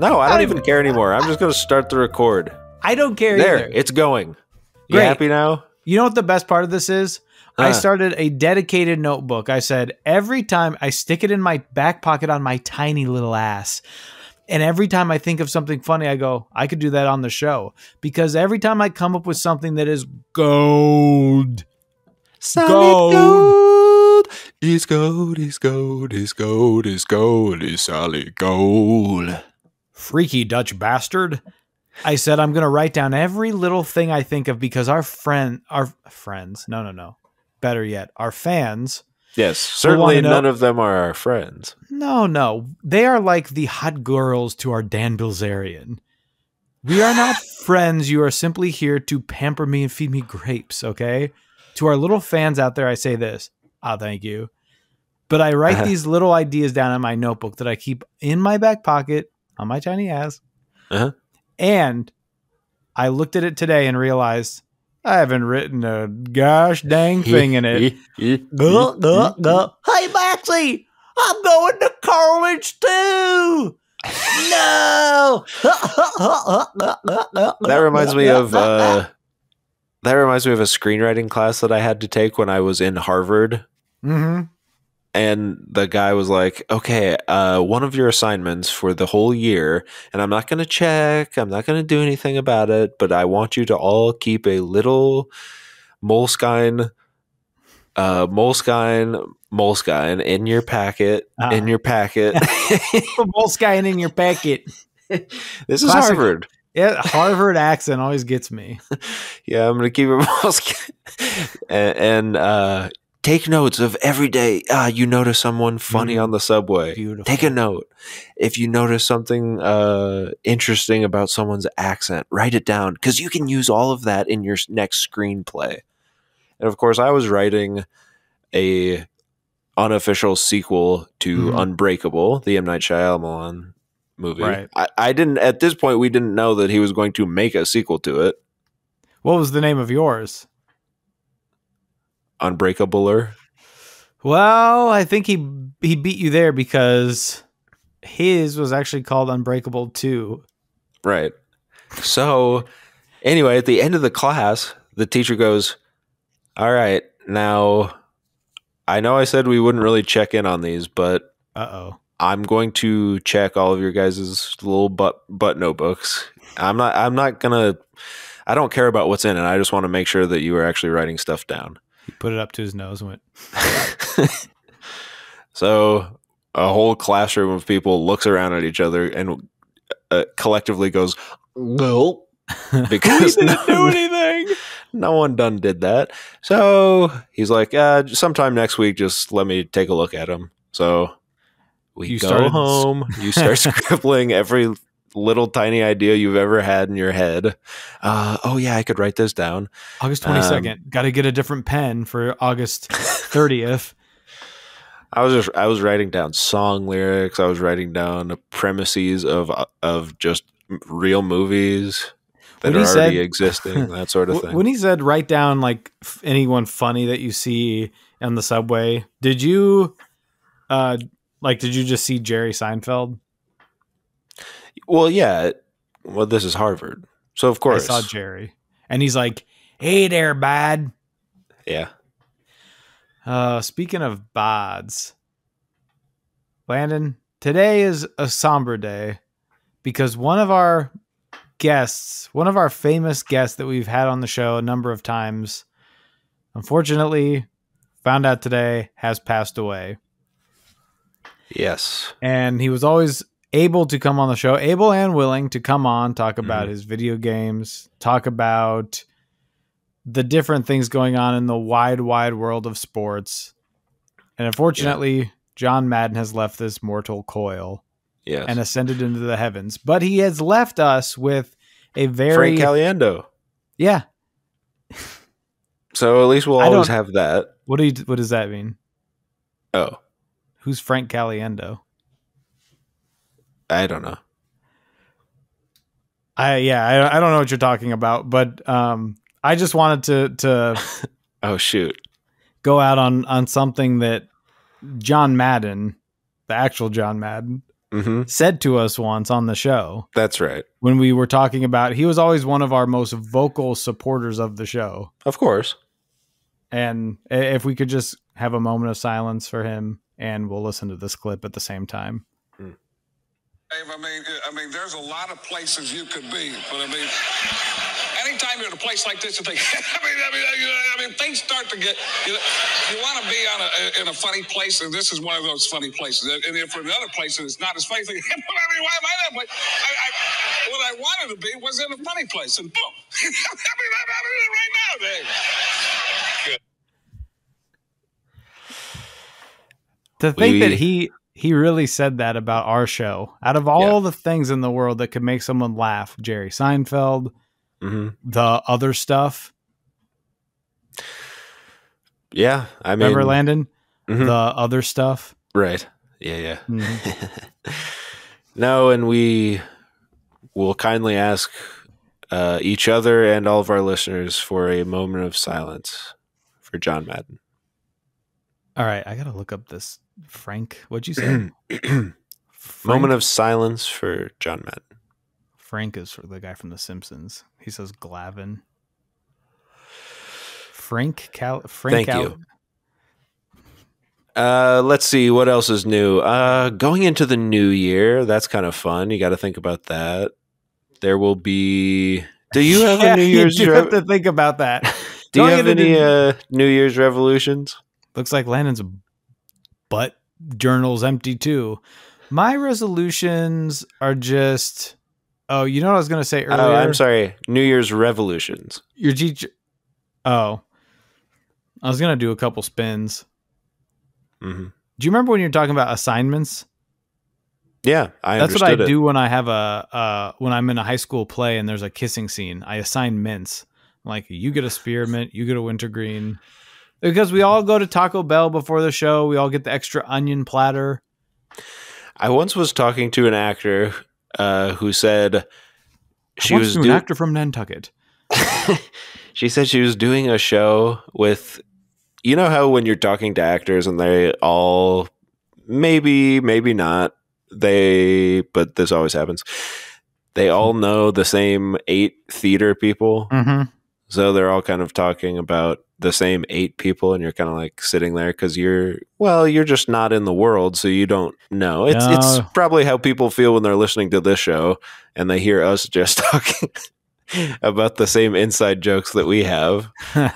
No, I don't even care anymore. I'm just going to start the record. I don't care There, either. it's going. You Great. happy now? You know what the best part of this is? I started a dedicated notebook. I said every time I stick it in my back pocket on my tiny little ass. And every time I think of something funny, I go, I could do that on the show. Because every time I come up with something that is gold. Solid gold. It's gold, it's gold, it's gold, it's gold, it's solid gold. Freaky Dutch bastard. I said I'm going to write down every little thing I think of because our friends, no. Better yet, our fans. Yes, certainly none of them are our friends. No. They are like the hot girls to our Dan Bilzerian. We are not friends. You are simply here to pamper me and feed me grapes, okay? To our little fans out there, I say this. Thank you. But I write these little ideas down in my notebook that I keep in my back pocket on my tiny ass. And I looked at it today and realized I haven't written a gosh dang thing in it. Hey, Maxie, I'm going to college too. No. That reminds me of a screenwriting class that I had to take when I was in Harvard. Mm-hmm. And the guy was like, okay, one of your assignments for the whole year, and I'm not going to check, I'm not going to do anything about it, but I want you to all keep a little Moleskine in your packet, Moleskine in your packet. This is Harvard. Yeah, Harvard accent always gets me. Yeah, I'm going to keep it Moleskine. and take notes of every day. You notice someone funny on the subway. Beautiful. Take a note. If you notice something interesting about someone's accent, write it down because you can use all of that in your next screenplay. And of course, I was writing a unofficial sequel to Unbreakable, the M. Night Shyamalan movie. Right. I didn't. At this point, we didn't know that he was going to make a sequel to it. What was the name of yours? Unbreakabler. Well, I think he beat you there because his was actually called Unbreakable 2. Right. So anyway, at the end of the class, the teacher goes, all right, now I know I said we wouldn't really check in on these, but I'm going to check all of your guys' little butt notebooks. I don't care about what's in it. I just want to make sure that you are actually writing stuff down. He put it up to his nose and went. So a whole classroom of people looks around at each other and collectively goes, no, because we didn't do anything. No one done did that. So he's like, sometime next week, just let me take a look at them. So we go home. You start scribbling every little tiny idea you've ever had in your head. Oh yeah, I could write this down. August 22nd. Got to get a different pen for August 30th. I was writing down song lyrics. I was writing down premises of just real movies that are already existing, that sort of thing. When he said write down like anyone funny that you see on the subway, did you just see Jerry Seinfeld? Well, yeah. Well, this is Harvard. So, of course. I saw Jerry. And he's like, hey there, bud. Yeah. Speaking of bods, Landon, today is a somber day because one of our famous guests that we've had on the show a number of times, unfortunately, found out today, has passed away. Yes. And he was always able to come on the show, able and willing to come on, talk about his video games, talk about the different things going on in the wide world of sports. And unfortunately, John Madden has left this mortal coil and ascended into the heavens. But he has left us with a very... Frank Caliendo. Yeah. So at least we'll always have that. What does that mean? Oh. Who's Frank Caliendo? I don't know. I don't know what you're talking about, but I just wanted to oh shoot, go out on something that John Madden, the actual John Madden, said to us once on the show. That's right. When we were talking about, he was always one of our most vocal supporters of the show. Of course. And if we could just have a moment of silence for him, and we'll listen to this clip at the same time. I mean, there's a lot of places you could be, but I mean, anytime you're in a place like this, you think, I mean, things start to get, you want to be in a funny place, and this is one of those funny places. And if for another place and it's not as funny, I mean, why am I that place? What I wanted to be was in a funny place, and boom. I mean, I'm in it right now, Dave. To think that he really said that about our show. Out of all the things in the world that could make someone laugh, Jerry Seinfeld, the other stuff. Yeah, I mean, remember Landon, the other stuff, right? Yeah. No, and we will kindly ask each other and all of our listeners for a moment of silence for John Madden. All right, I gotta look up this. Frank, what'd you say? Moment of silence for John Madden. Frank is for the guy from The Simpsons. He says Glavin. Frank. Thank you. Let's see what else is new. Going into the new year, that's kind of fun. You got to think about that. There will be. Do you have a New Year's? You have to think about that. Do you have any New Year's revolutions? Looks like Landon's butt journal's empty too. My resolutions are just. Oh, you know what I was going to say earlier? Oh, I'm sorry. New Year's revolutions. Your teacher. Oh, I was going to do a couple spins. Do you remember when you were talking about assignments? Yeah, that's what I do when I have when I'm in a high school play and there's a kissing scene. I assign mints. Like, you get a spearmint, you get a wintergreen. Because we all go to Taco Bell before the show. We all get the extra onion platter. I once was talking to an actor who said she was an actor from Nantucket. She said she was doing a show with, you know how when you're talking to actors and they all maybe not, but this always happens. They all know the same 8 theater people. So they're all kind of talking about the same 8 people, and you're kind of like sitting there because you're just not in the world, so you don't know. It's probably how people feel when they're listening to this show and they hear us just talking about the same inside jokes that we have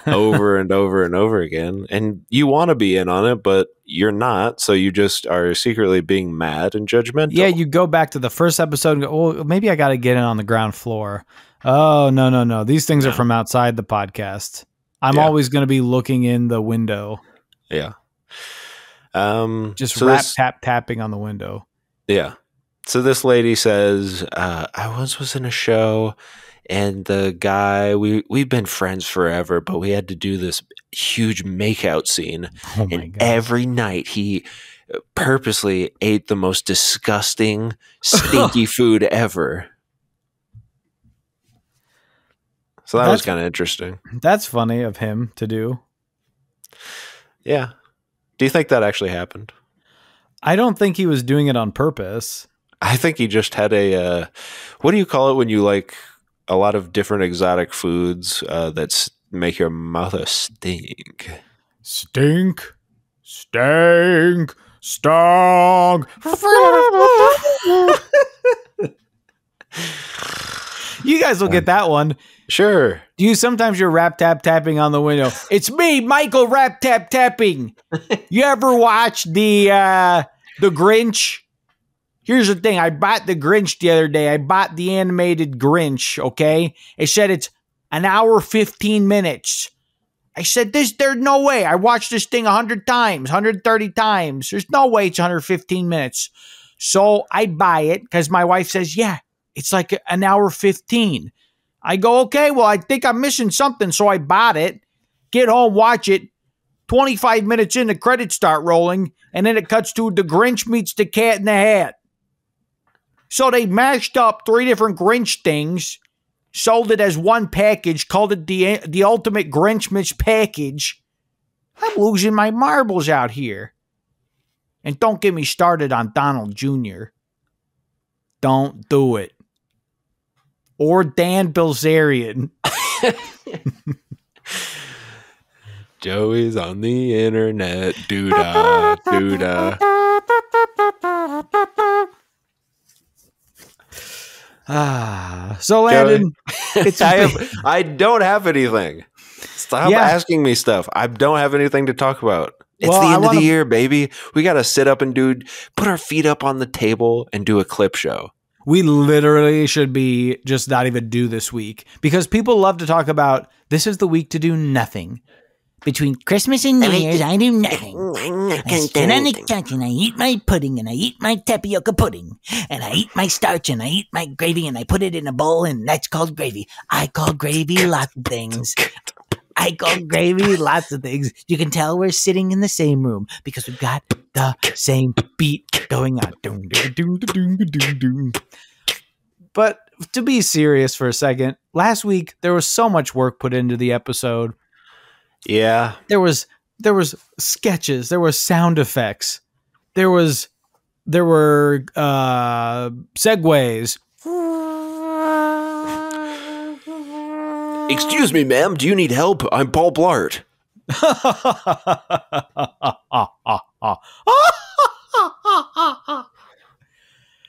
over and over and over again. And you want to be in on it, but you're not, so you just are secretly being mad and judgmental. Yeah, you go back to the first episode and go, well, maybe I got to get in on the ground floor. Oh, no. These things are from outside the podcast. I'm always going to be looking in the window. Yeah. Just tapping on the window. Yeah. So this lady says, I once was in a show and the guy, we've been friends forever, but we had to do this huge makeout scene. Oh my and every night he purposely ate the most disgusting, stinky food ever. So that was kind of interesting. That's funny of him to do. Yeah. Do you think that actually happened? I don't think he was doing it on purpose. I think he just had a, what do you call it when you like a lot of different exotic foods that make your mouth stink? Stink. Stank. Stunk. You guys will get that one. Sure. Do you sometimes you're rap tapping on the window? It's me, Michael, rap tapping. You ever watch the Grinch? Here's the thing. I bought the Grinch the other day. I bought the animated Grinch, okay? It said it's an hour, 15 minutes. I said, there's no way. I watched this thing 100 times, 130 times. There's no way it's 115 minutes. So I buy it because my wife says, yeah, it's like an hour 15. I go, okay, well, I think I'm missing something. So I bought it, get home, watch it. 25 minutes in, the credits start rolling, and then it cuts to The Grinch Meets the Cat in the Hat. So they mashed up 3 different Grinch things, sold it as one package, called it the Ultimate Grinchmas Package. I'm losing my marbles out here. And don't get me started on Donald Jr. Don't do it. Or Dan Bilzerian. Joey's on the internet. Doodah, doodah. So Landon, it's I don't have anything. Stop asking me stuff. I don't have anything to talk about. It's the end of the year, baby. We got to sit up and put our feet up on the table and do a clip show. We literally should be just not even do this week because people love to talk about this is the week to do nothing. Between Christmas and New Year's, I do nothing. I sit on the couch and I eat my pudding and I eat my tapioca pudding and I eat my starch and I eat my gravy and I put it in a bowl and that's called gravy. I call gravy lots of things. I call gravy lots of things. You can tell we're sitting in the same room because we've got the same beat going on. But to be serious for a second, last week there was so much work put into the episode. Yeah. There was sketches, there was sound effects. There were segues. Excuse me, ma'am. Do you need help? I'm Paul Blart.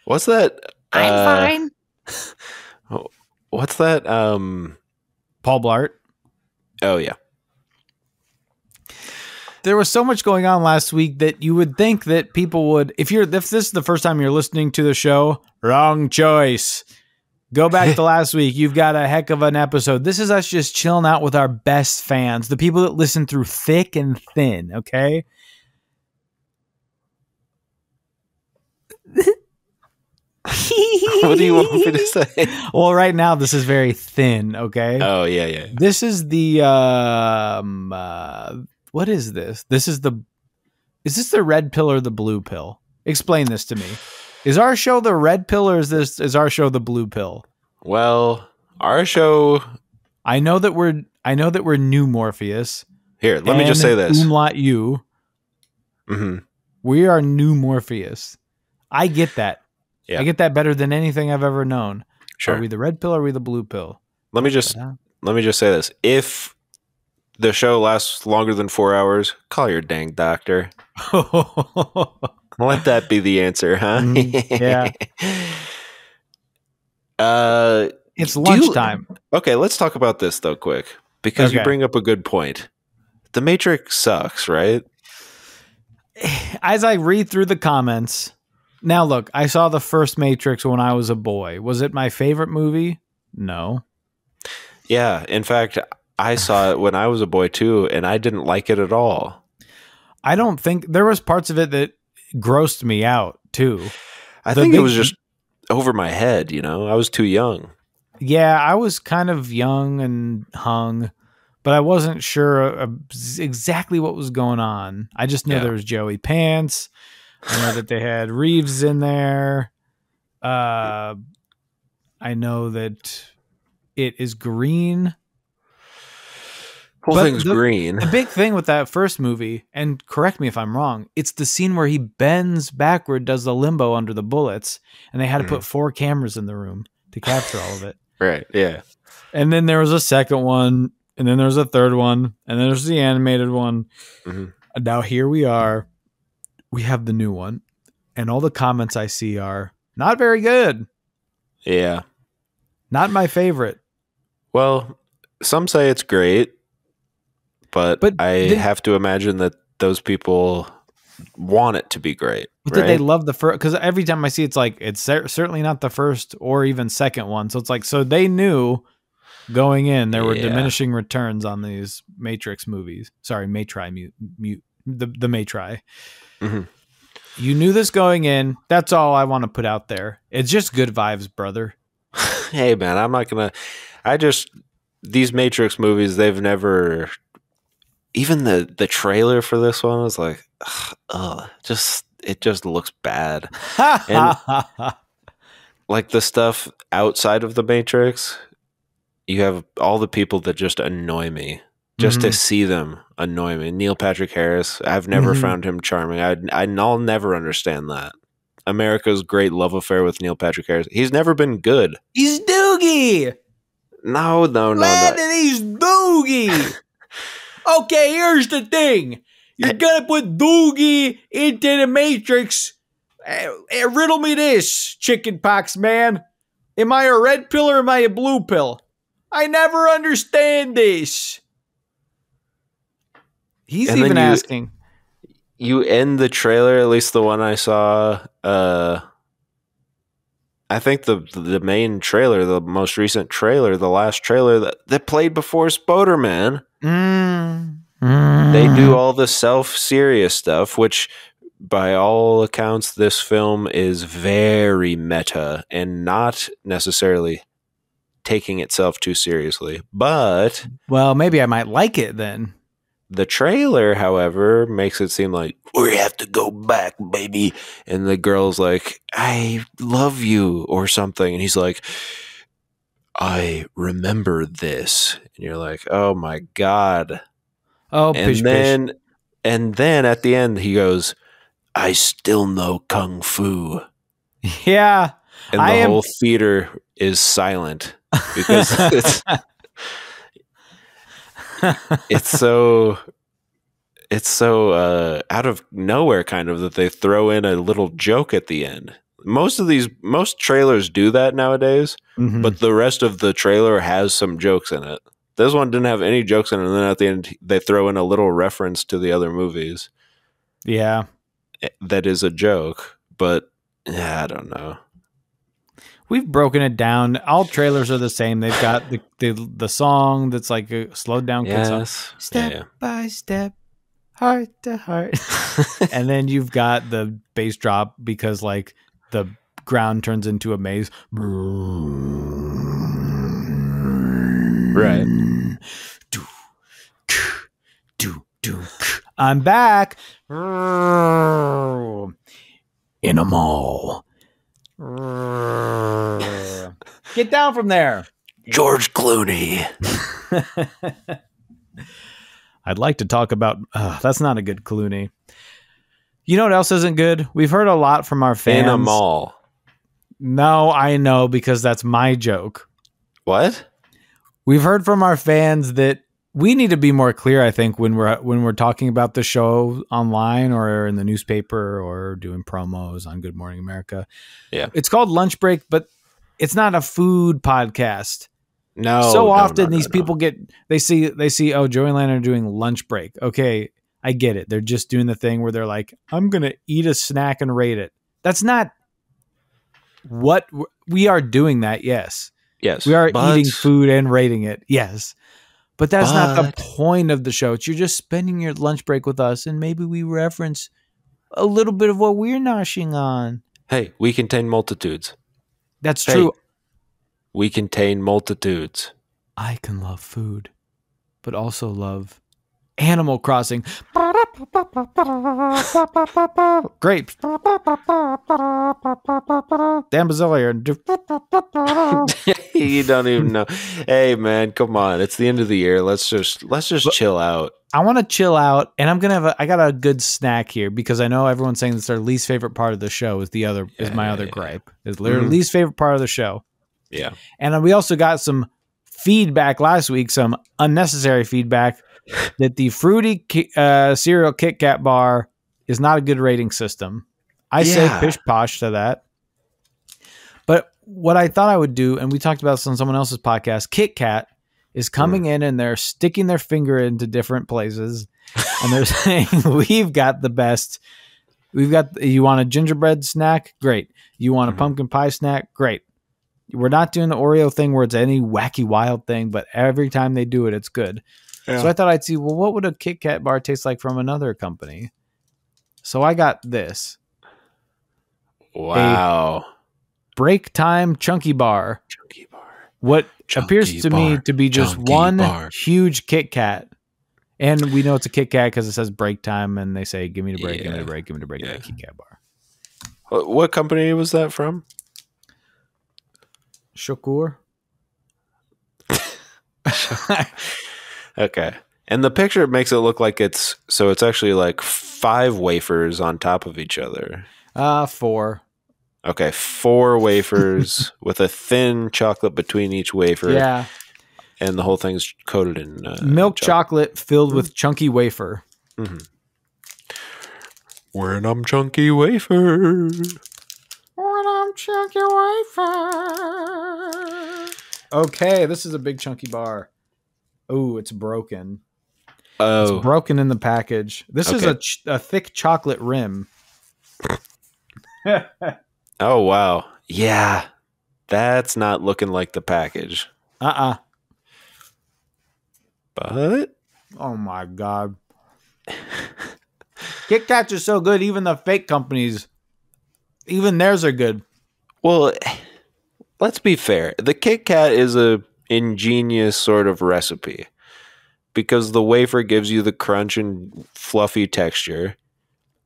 What's that? I'm fine. What's that? Paul Blart. Oh, yeah. There was so much going on last week that you would think that people would, if this is the first time you're listening to the show, wrong choice. Go back to last week. You've got a heck of an episode. This is us just chilling out with our best fans, the people that listen through thick and thin, okay? What do you want me to say? Well, right now, this is very thin, okay? Oh, yeah. This is the, what is this? Is this the red pill or the blue pill? Explain this to me. Is our show the red pill or is our show the blue pill? Well, our show. I know that we're new Morpheus. Here, let me just say this. Umlaut you. Mm-hmm. We are new Morpheus. I get that. Yeah. I get that better than anything I've ever known. Sure. Are we the red pill or are we the blue pill? Let me just say this. If the show lasts longer than 4 hours, call your dang doctor. Let that be the answer, huh? Yeah. It's lunchtime. Okay, let's talk about this though, quick, because you bring up a good point. The Matrix sucks, right? As I read through the comments, now look, I saw the first Matrix when I was a boy. Was it my favorite movie? No. Yeah, in fact, I saw it when I was a boy too, and I didn't like it at all. I don't think there was parts of it that grossed me out too. I think it was just over my head, I was too young. Yeah, I was kind of young and hung, but I wasn't sure exactly what was going on. I just knew there was Joey Pants. I know that they had Reeves in there. I know that it is green. Whole thing's green. The big thing with that first movie, and correct me if I'm wrong, it's the scene where he bends backward, does the limbo under the bullets, and they had to put 4 cameras in the room to capture all of it. Right, yeah. And then there was a second one, and then there was a third one, and then there's the animated one. Mm-hmm. And now here we are. We have the new one, and all the comments I see are not very good. Yeah. Not my favorite. Well, some say it's great. But I have to imagine that those people want it to be great. But did they love the first? Because every time I see it's like, it's certainly not the first or even second one. So it's like, so they knew going in there were diminishing returns on these Matrix movies. Sorry, Matri, the Matri. Mm-hmm. You knew this going in. That's all I want to put out there. It's just good vibes, brother. Hey, man, I'm not going to. These Matrix movies, they've never. Even the trailer for this one was like, it just looks bad. And like the stuff outside of the Matrix, you have all the people that just annoy me. Just to see them annoy me. Neil Patrick Harris, I've never found him charming. I'll never understand that. America's great love affair with Neil Patrick Harris. He's never been good. He's Doogie. No. Landon, he's Doogie. Okay, here's the thing. You're going to put Doogie into the Matrix. Riddle me this, chicken pox man. Am I a red pill or am I a blue pill? I never understand this. He's And even then asking. You end the trailer, at least the one I saw. I think the main trailer, the most recent trailer, the last trailer that played before Spoderman. They do all the self-serious stuff, which by all accounts, this film is very meta and not necessarily taking itself too seriously. But well, maybe I might like it then. The trailer, however, makes it seem like we have to go back, baby. And the girl's like, I love you or something. And he's like, I remember this. And you're like, oh my God. Oh, and then at the end, he goes, I still know Kung Fu. Yeah. And the whole theater is silent because it's so out of nowhere kind of that they throw in a little joke at the end. Most trailers do that nowadays, but the rest of the trailer has some jokes in it. This one didn't have any jokes in it, and then at the end they throw in a little reference to the other movies. Yeah. That is a joke, but I don't know. We've broken it down. All trailers are the same. They've got the song that's like a slowed down kid song. Step by step, heart to heart. And then you've got the bass drop because like the ground turns into a maze. Right. I'm back in a mall. Get down from there. George Clooney. I'd like to talk about that's not a good Clooney. You know what else isn't good? We've heard a lot from our fans. In a mall. No, I know because that's my joke. What? We've heard from our fans that we need to be more clear, I think, when we're talking about the show online or in the newspaper or doing promos on Good Morning America. Yeah. It's called Lunch Break, but it's not a food podcast. No. So often these people they see, oh, Joey and Landon are doing Lunch Break. Okay, I get it. They're just doing the thing where they're like, I'm going to eat a snack and rate it. That's not what we are doing that. Yes. Yes. We are eating food and rating it. Yes. But that's not the point of the show. You're just spending your lunch break with us, and maybe we reference a little bit of what we're noshing on. Hey, we contain multitudes. That's true. We contain multitudes. I can love food, but also love Animal Crossing. Grapes. Dan Bazillion. You don't even know. Hey man, come on. It's the end of the year. Let's just chill out. I want to chill out, and I'm gonna have I got a good snack here because I know everyone's saying it's their least favorite part of the show is my other gripe. Is their least favorite part of the show. Yeah. And we also got some feedback last week, some unnecessary feedback that the fruity cereal Kitkat bar is not a good rating system. I say pish posh to that. But what I thought I would do, and we talked about this on someone else's podcast, Kitkat is coming in and they're sticking their finger into different places and they're saying, we've got the best. You want a gingerbread snack? Great. You want a pumpkin pie snack? Great. We're not doing the Oreo thing where it's any wacky wild thing, but every time they do it, it's good. Yeah. So I thought I'd see, well, what would a Kitkat bar taste like from another company? So I got this. Wow. A break time chunky bar. Chunky bar. What appears to me to be just one huge Kitkat. And we know it's a Kitkat because it says break time and they say, give me the break, give me the break, give me the break, give me the Kitkat bar. What company was that from? Shakur. Okay. And the picture makes it look like it's actually like 5 wafers on top of each other. 4. Okay, 4 wafers with a thin chocolate between each wafer. Yeah. And the whole thing's coated in milk chocolate filled with chunky wafer. Mm-hmm. When I'm chunky wafer. When I'm chunky wafer. Okay, this is a big chunky bar. Oh, it's broken. Oh. It's broken in the package. This is a thick chocolate rim. Oh, wow. Yeah. That's not looking like the package. Uh-uh. But oh my God. Kitkats are so good, even the fake companies, even theirs are good. Well, let's be fair. The Kitkat is a ingenious sort of recipe because the wafer gives you the crunch and fluffy texture.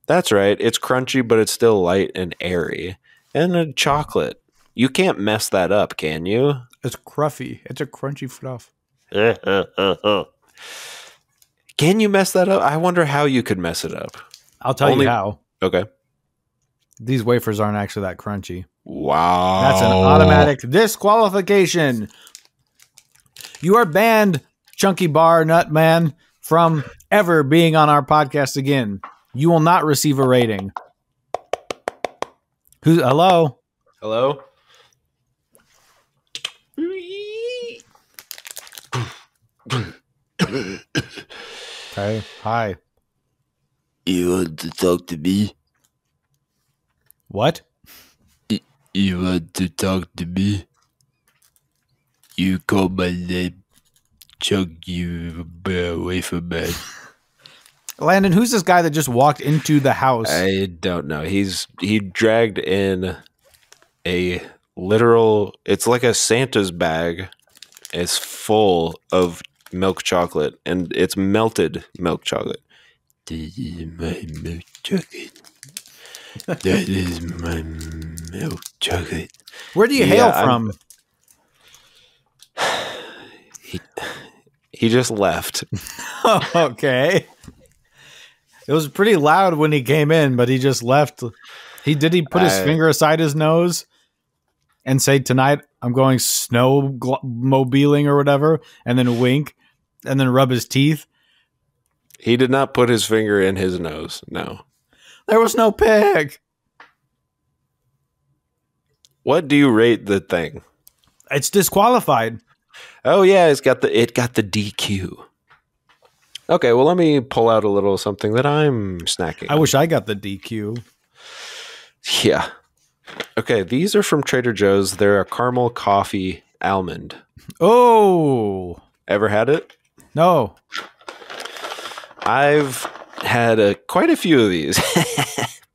That's right. It's crunchy, but it's still light and airy. And a chocolate. You can't mess that up, can you? It's cruffy. It's a crunchy fluff. Can you mess that up? I wonder how you could mess it up. I'll tell you how. Okay. These wafers aren't actually that crunchy. Wow. That's an automatic disqualification. You are banned, Chunky Bar Nut Man, from ever being on our podcast again. You will not receive a rating. Hello? Hello? Okay. Hi. You want to talk to me? What? You want to talk to me? You call my name. Chug you away from me. Landon, who's this guy that just walked into the house? I don't know. He dragged in a literal, it's like a Santa's bag. It's full of milk chocolate, and it's melted milk chocolate. This is my milk chocolate. That is my milk chocolate. Where do you hail from? He just left. Okay. It was pretty loud when he came in, but he just left. He put his finger aside his nose and say, "Tonight I'm going snowmobiling or whatever," and then wink and then rub his teeth. He did not put his finger in his nose. No. There was no pig. What do you rate the thing? It's disqualified. Oh yeah, it got the DQ. Okay, well let me pull out a little something that I'm snacking. I wish I got the DQ. Yeah. Okay, these are from Trader Joe's. They're a caramel coffee almond. Oh. Ever had it? No. I've had quite a few of these,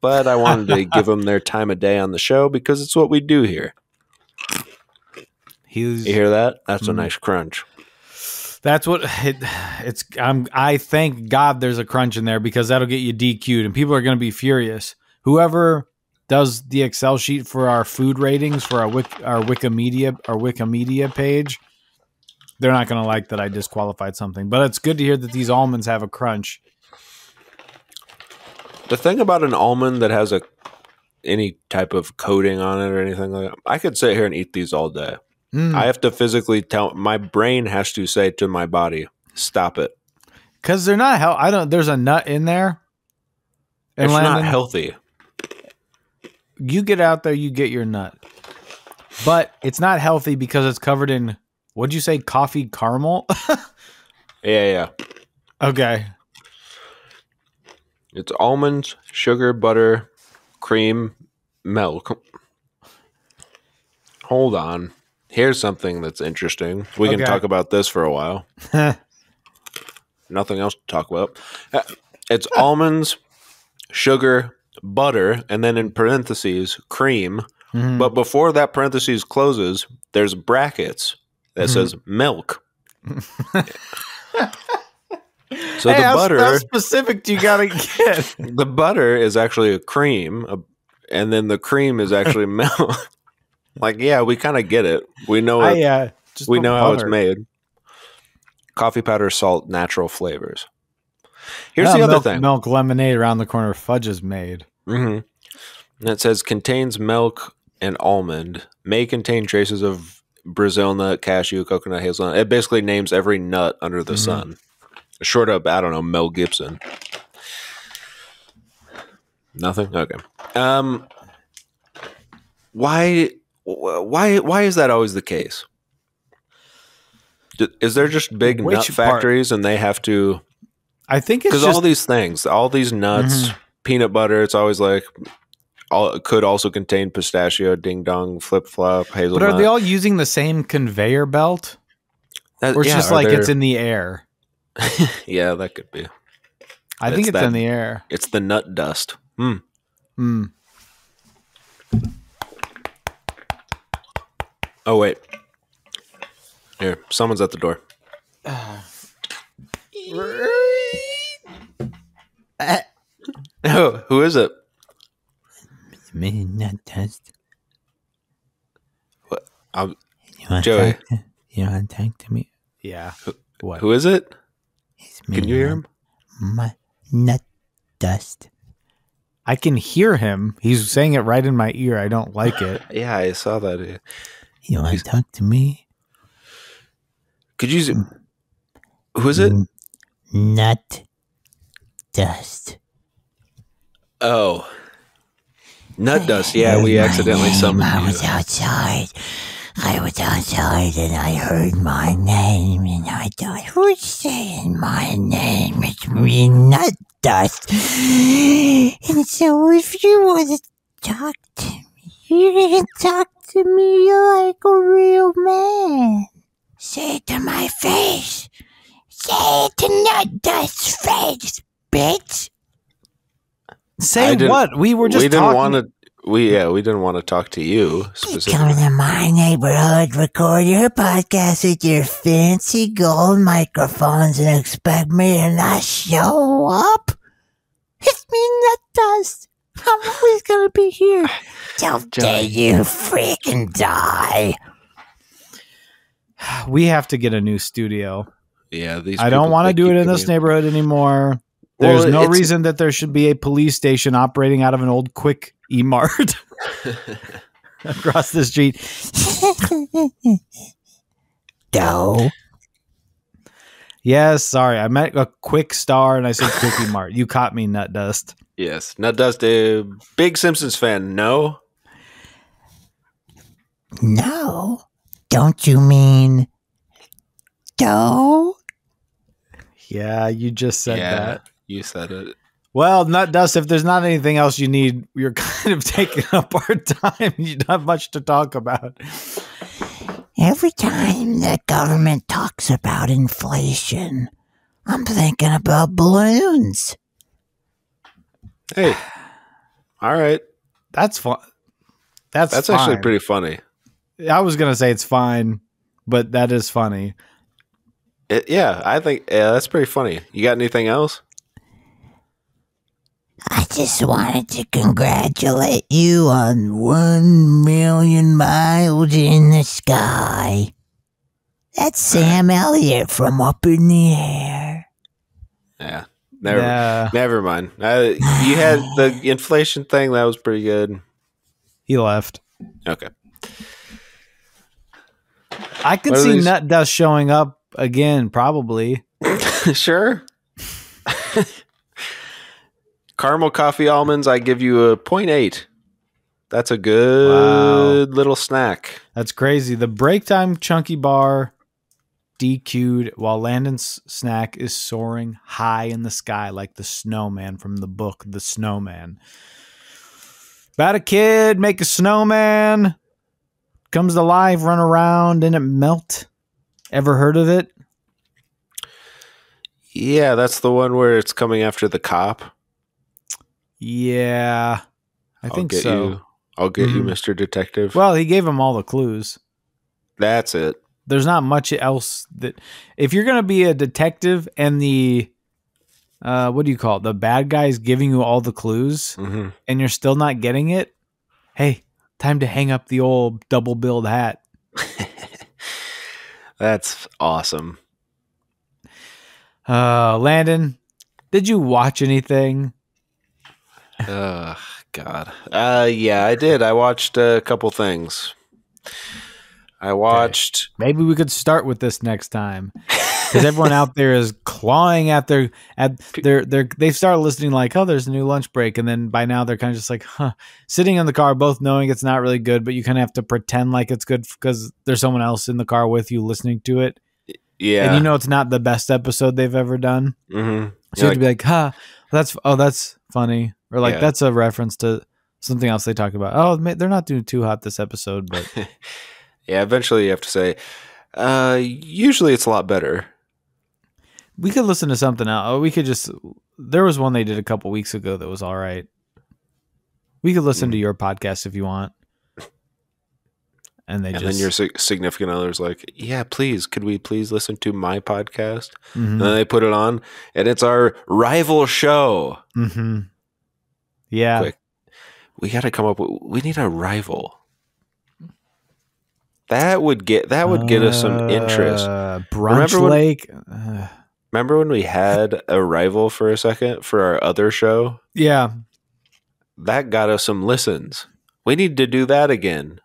but I wanted to give them their time of day on the show because it's what we do here. You hear that? That's a nice crunch. That's what it's. I thank God there's a crunch in there because that'll get you DQ'd, and people are going to be furious. Whoever does the Excel sheet for our food ratings for our Wikimedia page, they're not going to like that I disqualified something. But it's good to hear that these almonds have a crunch. The thing about an almond that has any type of coating on it or anything like that, I could sit here and eat these all day. I have to physically my brain has to say to my body, stop it. Because they're not there's a nut in there. And it's Landon, not healthy. You get out there, you get your nut. But it's not healthy because it's covered in, what'd you say, coffee caramel? Yeah. Okay. It's almonds, sugar, butter, cream, milk. Hold on. Here's something that's interesting. We can talk about this for a while. Nothing else to talk about. It's almonds, sugar, butter, and then in parentheses, cream. Mm-hmm. But before that parentheses closes, there's brackets that says milk. So the butter... How specific do you got to get? The butter is actually a cream, and then the cream is actually milk. Like, yeah, we kind of get it. We know it. We know how it's made. Coffee powder, salt, natural flavors. Here's the other thing. Milk lemonade around the corner. Fudge is made. Mm-hmm. And it says contains milk and almond, may contain traces of Brazil nut, cashew, coconut, hazelnut. It basically names every nut under the sun. Short up, I don't know, Mel Gibson. Nothing? Okay. Why is that always the case? Is there just big Which nut factories and they have to... I think it's because just all these things, all these nuts, peanut butter, it's always like could also contain pistachio, ding dong, flip flop, hazelnut. But are they all using the same conveyor belt? Or it's just like it's in the air? Yeah, that could be. I think it's in the air. It's the nut dust. Oh, wait. Here, someone's at the door. Oh, who is it? Me, not dust. What? You Joey. You want to talk to me? Yeah. What? Who is it? It's me. Can you hear him? My nut dust. I can hear him. He's saying it right in my ear. I don't like it. Yeah, I saw that. You want to talk to me? Could you... Who is it? Nut dust. Oh. Nut dust. Yeah, we accidentally summoned I you. was outside. I was outside and I heard my name and I thought, who's saying my name? It's me, Nut Dust. And so if you want to talk to me, you can talk to me like a real man. Say it to my face. Say it to Nut Dust's face, bitch. Say what? We were just we didn't talking. want to. We didn't want to talk to you specifically. Come to my neighborhood, record your podcast with your fancy gold microphones and expect me to not show up? It's me, Nut Dust. I'm always gonna be here till day you freaking die. We have to get a new studio. Yeah, these. I don't people, want to they do keep it in this getting- neighborhood anymore. There's Well, no it's- reason that there should be a police station operating out of an old Quick E-Mart across the street. Doe. Yes, sorry. I meant a Quick Star and I said Quick E-Mart. You caught me, Nut Dust. Yes, Nut Dust, a big Simpsons fan. No, No. Don't you mean Doe? Yeah, you just said yeah, that. you said it. Well, Nut Dust, if there's not anything else you need, you're kind of taking up our time. You don't have much to talk about. Every time the government talks about inflation, I'm thinking about balloons. Hey, all right, That's fun. That's actually fine. pretty funny. I was going to say it's fine, but that is funny. I think that's pretty funny. You got anything else? I just wanted to congratulate you on 1 million miles in the sky. That's Sam Elliott from Up in the Air. Yeah, Yeah. never mind. You had the inflation thing. That was pretty good. He left. Okay. I could What are see these- Nut Dust showing up again, probably. Sure. Caramel coffee almonds, I give you a 0.8. That's a good little snack. That's crazy. The break time chunky bar DQ'd while Landon's snack is soaring high in the sky like the snowman from the book The Snowman. About a kid, make a snowman, comes to life, run around, and it melt. Ever heard of it? Yeah, that's the one where it's coming after the cop. Yeah, I think get so. You. I'll get you, Mhm. Mr. Detective. Well, he gave him all the clues. That's it. There's not much else that if you're going to be a detective and the what do you call it? The bad guy's giving you all the clues Mm-hmm. and you're still not getting it. Hey, time to hang up the old double billed hat. That's awesome. Landon, did you watch anything? God. Yeah, I did. I watched a couple things. I watched. Maybe we could start with this next time. Because everyone out there is clawing at their they've started listening like, oh, there's a new lunch break, and then by now they're kind of just like, sitting in the car, both knowing it's not really good, but you kind of have to pretend like it's good because there's someone else in the car with you listening to it. Yeah, and you know it's not the best episode they've ever done. Mm-hmm. So you'd be like, that's funny, or like that's a reference to something else they talked about. Oh, they're not doing too hot this episode, but yeah. Eventually, you have to say. Usually, it's a lot better. We could listen to something else. We could just. There was one they did a couple weeks ago that was all right. We could listen to your podcast if you want. And then your significant other's like, yeah, please, could we please listen to my podcast? Mm-hmm. And then they put it on, and it's our rival show. Mm-hmm. Yeah. Quick. We got to come up with. We need a rival. That would get us some interest. Lake. Remember when we had a rival for a second for our other show? Yeah. That got us some listens. We need to do that again.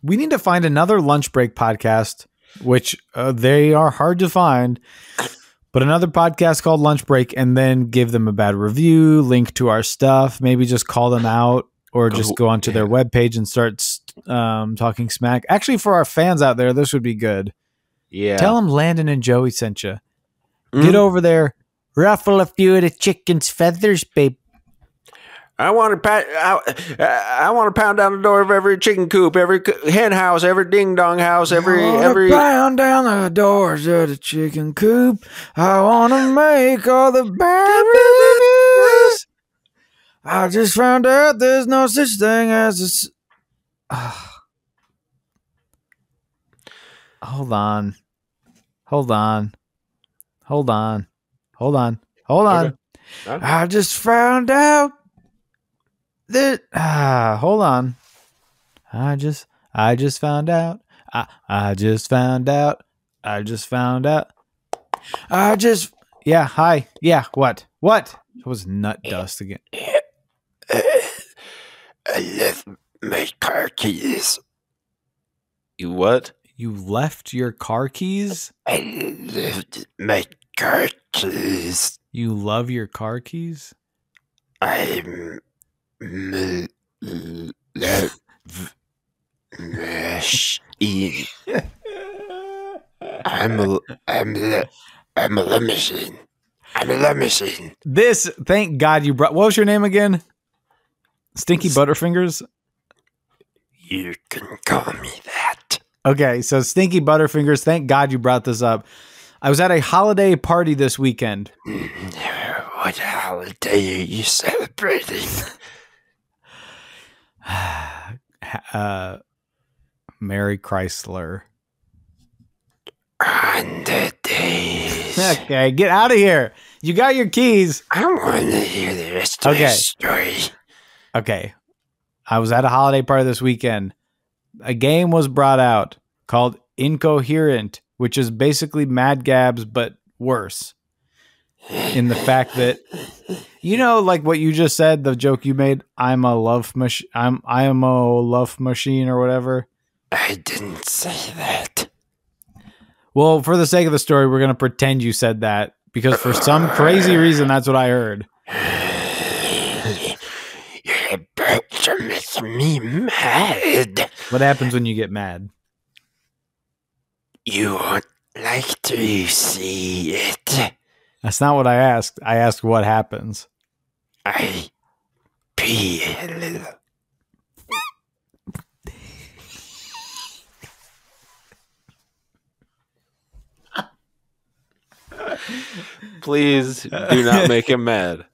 We need to find another lunch break podcast, which they are hard to find, but another podcast called Lunch Break, and then give them a bad review, link to our stuff, maybe just call them out, or just go onto their webpage and start talking smack. Actually, for our fans out there, this would be good. Yeah. Tell them Landon and Joey sent you. Get over there, ruffle a few of the chicken's feathers, babe. I want to pound down the door of every chicken coop, every hen house, every ding dong house, every pound down the doors of the chicken coop. I want to make all the berries. I just found out there's no such thing as a. Hold on. Okay. I just found out that hold on. I just found out. Yeah, hi. Yeah, what? It was nut dust again. I left my car keys. You what? You left your car keys? I left my car keys. You love your car keys? I'm machine. I'm a love machine. I'm a love machine. This, thank God you brought. What was your name again? Stinky Butterfingers? You can call me that. Okay, so Stinky Butterfingers, thank God you brought this up. I was at a holiday party this weekend. What holiday are you celebrating? Mary Chrysler. On the days. Okay, get out of here. You got your keys. I want to hear the rest of the story. Okay. I was at a holiday party this weekend. A game was brought out called Incoherent, which is basically Mad Gabs, but worse. In the fact that, you know, like what you just said, the joke you made, I'm a love machine, I am a love machine or whatever. I didn't say that. Well, for the sake of the story, we're going to pretend you said that because for some crazy reason, that's what I heard. You're about to make me mad. What happens when you get mad? You won't like to see it. That's not what I asked. I asked what happens. I pee a little. Please do not make him mad.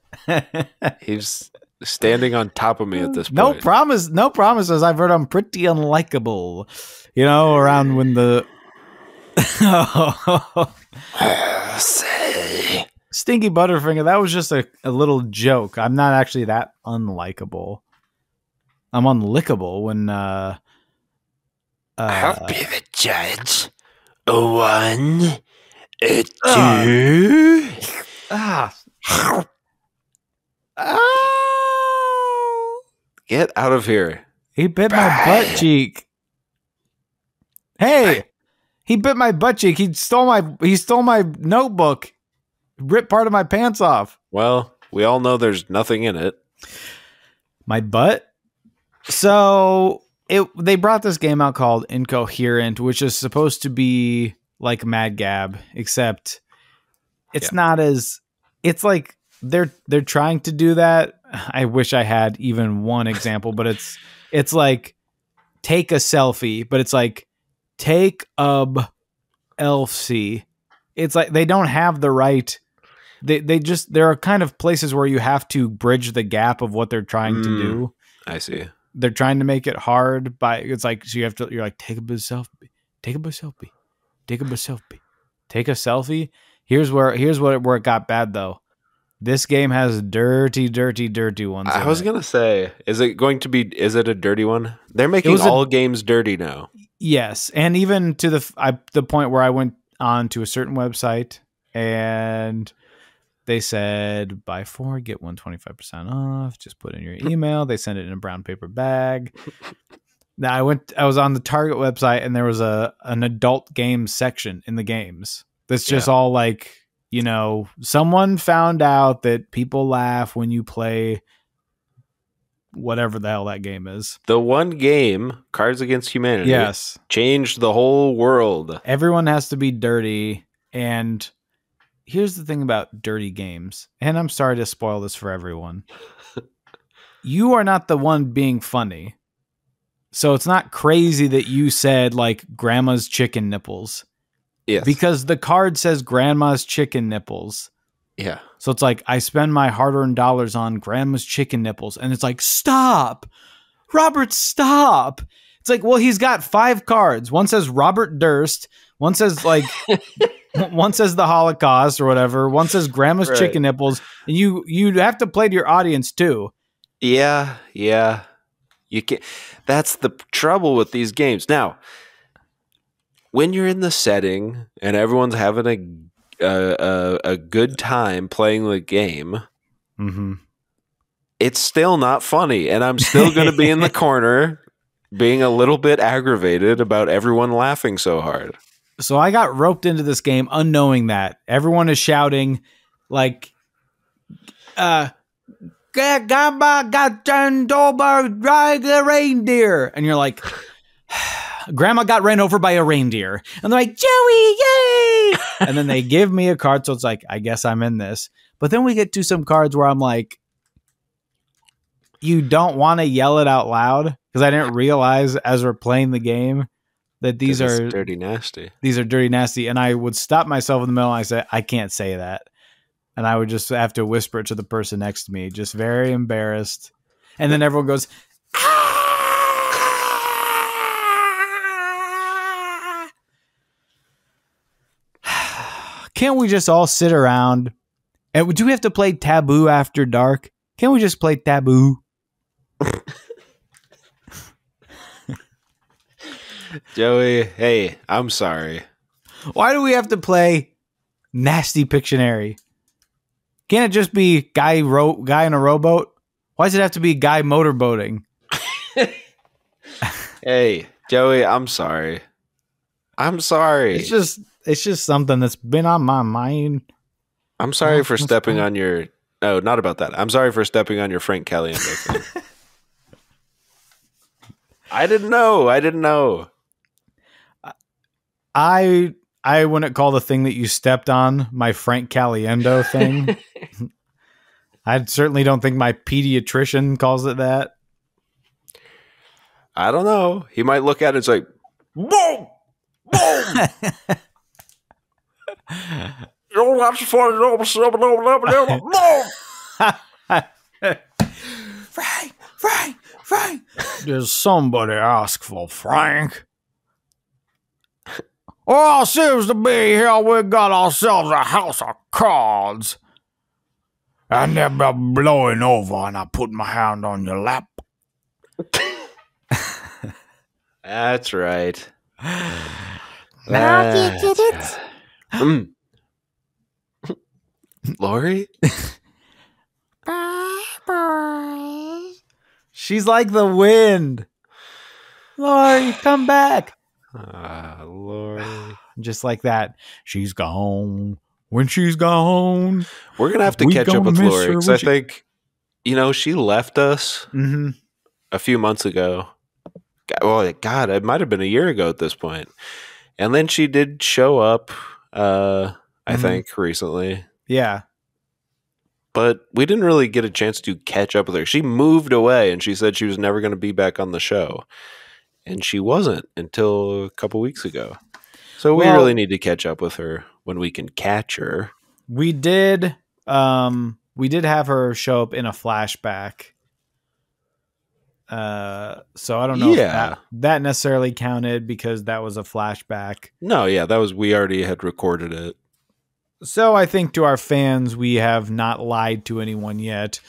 He's standing on top of me at this point. No promises. I've heard I'm pretty unlikable. You know, around when the Say. Stinky Butterfinger, that was just a little joke. I'm not actually that unlikable. I'm unlickable when I'll be the judge. 1, 2. Get out of here. He bit my butt cheek. Hey, he bit my butt cheek. He stole my notebook. Ripped part of my pants off. Well, we all know there's nothing in it. My butt? So they brought this game out called Incoherent, which is supposed to be like Mad Gab, except it's not as, it's like they're trying to do that. I wish I had even one example, but it's like take a selfie, but it's like take a elfie. It's like they don't have the right. There are kind of places where you have to bridge the gap of what they're trying to do. I see. They're trying to make it hard it's like, so you're like, take a selfie, take a selfie, take a selfie, take a selfie. Here's where it got bad though. This game has dirty ones. I was going to say, is it a dirty one? They're making all games dirty now. Yes. And even to the point where I went on to a certain website and they said, buy 4, get 1 25% off. Just put in your email. They sent it in a brown paper bag. Now I was on the Target website and there was an adult game section in the games. That's just all like, you know, someone found out that people laugh when you play whatever the hell that game is. The one game, Cards Against Humanity, yes, changed the whole world. Everyone has to be dirty. And here's the thing about dirty games, and I'm sorry to spoil this for everyone. You are not the one being funny. So it's not crazy that you said like grandma's chicken nipples. Yes. Because the card says grandma's chicken nipples. Yeah. So it's like, I spend my hard-earned dollars on grandma's chicken nipples. And it's like, stop. Robert, stop. It's like, well, he's got 5 cards. One says Robert Durst. One says like, one says the Holocaust or whatever. One says grandma's chicken nipples. And you have to play to your audience too. Yeah. You can't. That's the trouble with these games. Now, when you're in the setting and everyone's having a good time playing the game, it's still not funny, and I'm still going to be in the corner being a little bit aggravated about everyone laughing so hard. So I got roped into this game unknowing that everyone is shouting like, Grandma got turned over by the reindeer. And you're like, Grandma got ran over by a reindeer. And they're like, Joey, yay! And then they give me a card. So it's like, I guess I'm in this. But then we get to some cards where I'm like, you don't want to yell it out loud. Because I didn't realize as we're playing the game that these are dirty nasty. These are dirty nasty. And I would stop myself in the middle and I say, I can't say that. And I would just have to whisper it to the person next to me, just very embarrassed. And then everyone goes, ah! Can't we just all sit around? And do we have to play Taboo after dark? Can't we just play Taboo? Joey, hey, I'm sorry. Why do we have to play Nasty Pictionary? Can't it just be guy in a rowboat? Why does it have to be guy motorboating? Hey, Joey, I'm sorry. I'm sorry. It's just something that's been on my mind. I'm sorry for stepping on your... No, not about that. I'm sorry for stepping on your Frank Caliendo thing. I didn't know. I wouldn't call the thing that you stepped on my Frank Caliendo thing. I certainly don't think my pediatrician calls it that. I don't know. He might look at it and say, boom! Boom! Oh, that's funny. Frank! Does somebody ask for Frank? Well, seems to be here we got ourselves a house of cards. And they're blowing over and I put my hand on your lap. That's right. Now you did it. Lori? Bye, bye. She's like the wind. Lori, come back. Lori. Just like that. She's gone. When she's gone. We're going to have to We catch up gonna with miss Lori her because when I think, she left us Mm-hmm. a few months ago. God, it might have been a year ago at this point. And then she did show up, I think, recently. Yeah. But we didn't really get a chance to catch up with her. She moved away and she said she was never going to be back on the show. And she wasn't until a couple weeks ago. So we really need to catch up with her when we can catch her. We did have her show up in a flashback. So I don't know if that necessarily counted because that was a flashback. No, yeah, we already had recorded it. So I think to our fans, we have not lied to anyone yet.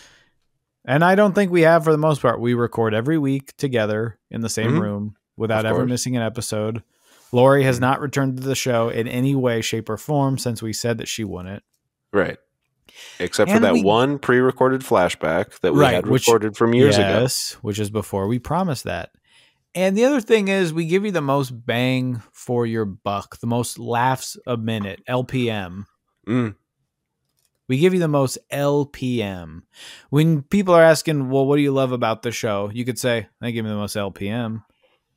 And I don't think we have for the most part. We record every week together in the same room without ever missing an episode. Lori has not returned to the show in any way, shape, or form since we said that she wouldn't. Right. Except for that one pre-recorded flashback that we had recorded from years ago. Yes, which is before we promised that. And the other thing is we give you the most bang for your buck, the most laughs a minute, LPM. We give you the most LPM. When people are asking, well, what do you love about the show? You could say, I give me the most LPM.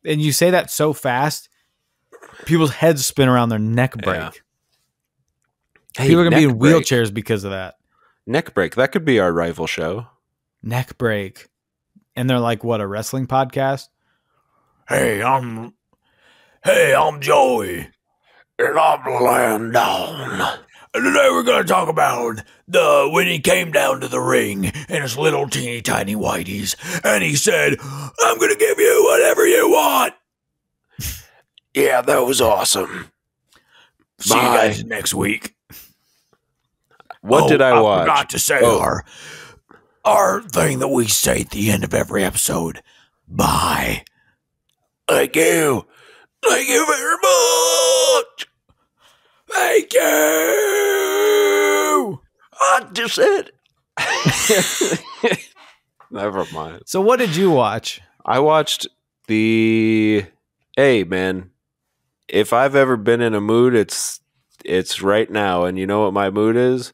And you say that so fast, people's heads spin around, their neck break. Yeah. Hey, people are going to be in wheelchairs because of that. Neck break. That could be our rival show. Neck break. And they're like, what, a wrestling podcast? Hey, I'm Joey. And I'm Landon. And today we're going to talk about when he came down to the ring in his little teeny tiny whiteys. And he said, I'm going to give you whatever you want. Yeah, that was awesome. See you guys next week. What did I watch? I forgot to say our thing that we say at the end of every episode. Bye. Thank you. Thank you very much. Thank you. I just said. Never mind. So what did you watch? I watched Hey, man. If I've ever been in a mood, it's right now. And you know what my mood is?